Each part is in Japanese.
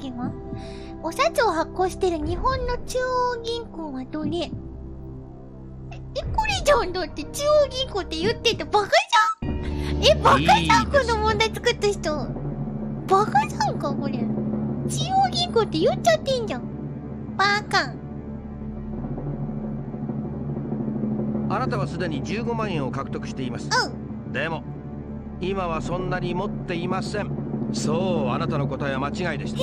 けがお札を発行してる日本の中央銀行はどれ？これじゃん。だって中央銀行って言っててバカじゃん。バカじゃん、この問題作った人。バカじゃんかこれ。中央銀行って言っちゃってんじゃん。バカ。あなたはすでに15万円を獲得しています。でも今はそんなに持っていません。そう、あなたの答えは間違いでした。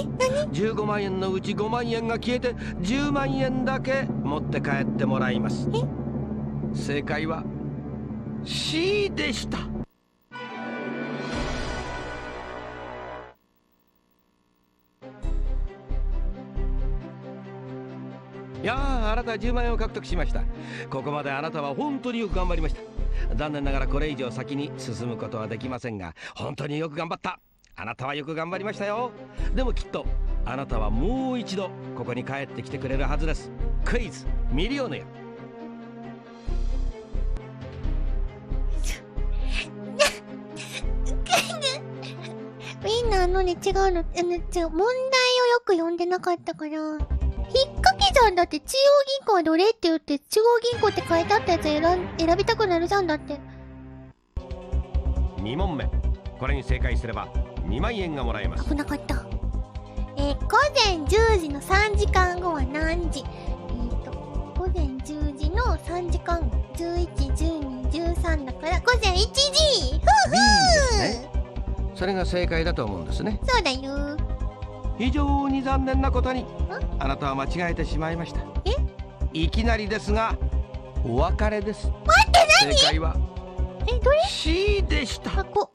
15万円のうち5万円が消えて10万円だけ持って帰ってもらいます。正解は C でした。いやあ、あなたは10万円を獲得しました。ここまであなたは本当によく頑張りました。残念ながらこれ以上先に進むことはできませんが、本当によく頑張った。あなたはよく頑張りましたよ。でもきっとあなたはもう一度ここに帰ってきてくれるはずです。クイズミリオネア。みんな違うの、問題をよく読んでなかったから、引っ掛けじゃん。だって中央銀行はどれって言って中央銀行って書いてあったやつ選びたくなるじゃん。だって2問目、これに正解すれば2万円がもらえます。危なかった。午前10時の3時間後は何時？午前10時の3時間後、11、12、13だから午前1時。ふふー、それが正解だと思うんですね。そうだよ。非常に残念なことにあなたは間違えてしまいました。いきなりですがお別れです。待って、何？正解はどれ？ C でした。箱。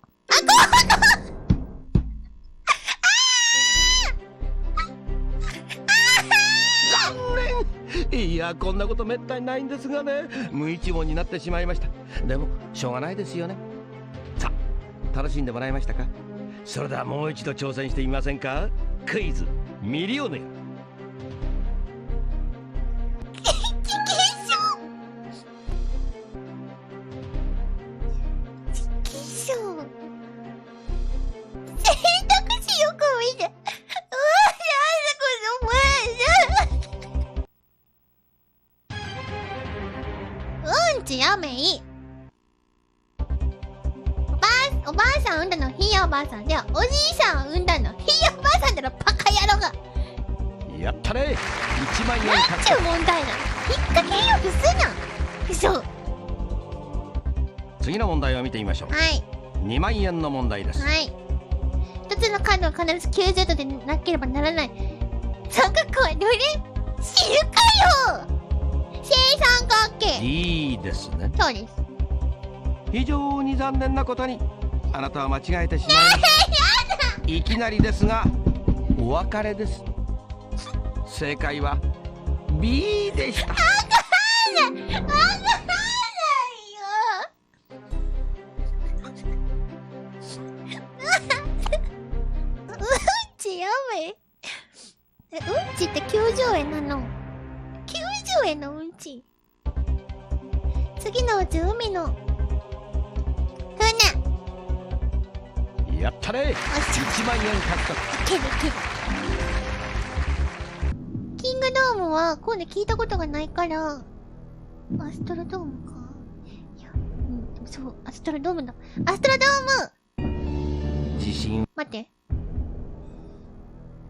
いや、こんなことめったにないんですがね、無一文になってしまいました。でもしょうがないですよね。さあ、楽しんでもらえましたか？それではもう一度挑戦してみませんか？クイズミリオネア。やめい。おばあさん産んだのひいおばあさんで、おじいさん産んだのひいおばあさんだろ、バカ野郎が。やったね。1万円なんちゅう問題なの。引っ掛けよくすな。そう。次の問題を見てみましょう。はい。2万円の問題です。はい。一つのカードは必ず90度でなければならない。三角はどれ？知るかよ。正三角形。 D ですね。そうです。非常に残念なことにあなたは間違えてしまいました。いきなりですがお別れです。正解は B でした。わからないよ。うんちやめ。うんちって90円なの？90円のうんち。次のうち海の船。やったね。1万円獲得。いけるいける。キングドームは今度聞いたことがないからアストロドームか。いや、そう、アストロドームだ。アストロドーム。自信。待って、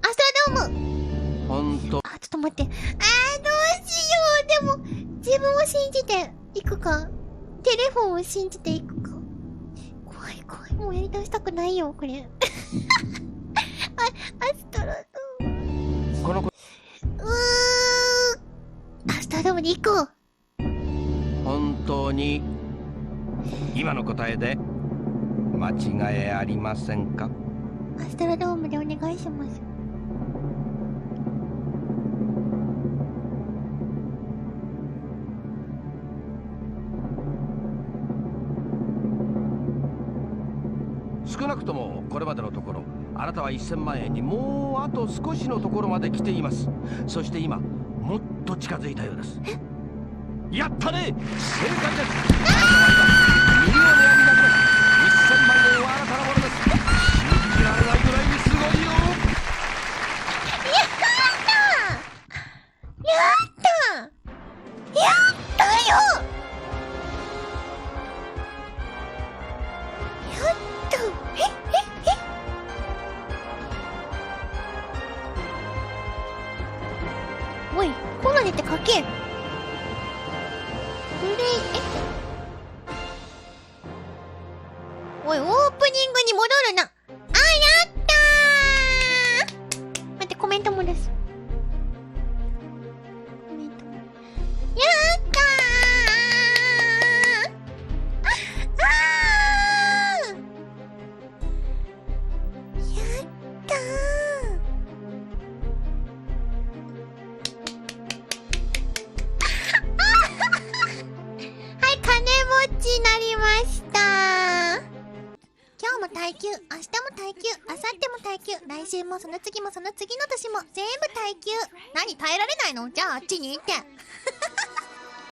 アストロドーム。本当。ちょっと待って。どうしよう。でも自分を信じていくか、テレフォンを信じていくか。怖い怖い。もうやり直したくないよこれ。アストロドーム。この子。アストロドームで行こう。本当に今の答えで間違いありませんか？アストロドームでお願いします。少なくともこれまでのところあなたは1000万円にもうあと少しのところまで来ています。そして今もっと近づいたようです。やったね。正解です。ミリオネアになります。1000万円はあなたのものです。信じられないぐらいにすごいよ。けん。おい、オープニングに戻るな。あ、やったー。待って、コメントもです。コメントも。やったー。やったー。はい、金持ちになりました。今日も耐久、明日も耐久、明後日も耐久、来週もその次もその次の年も全部耐久。何耐えられないの？じゃああっちに行って。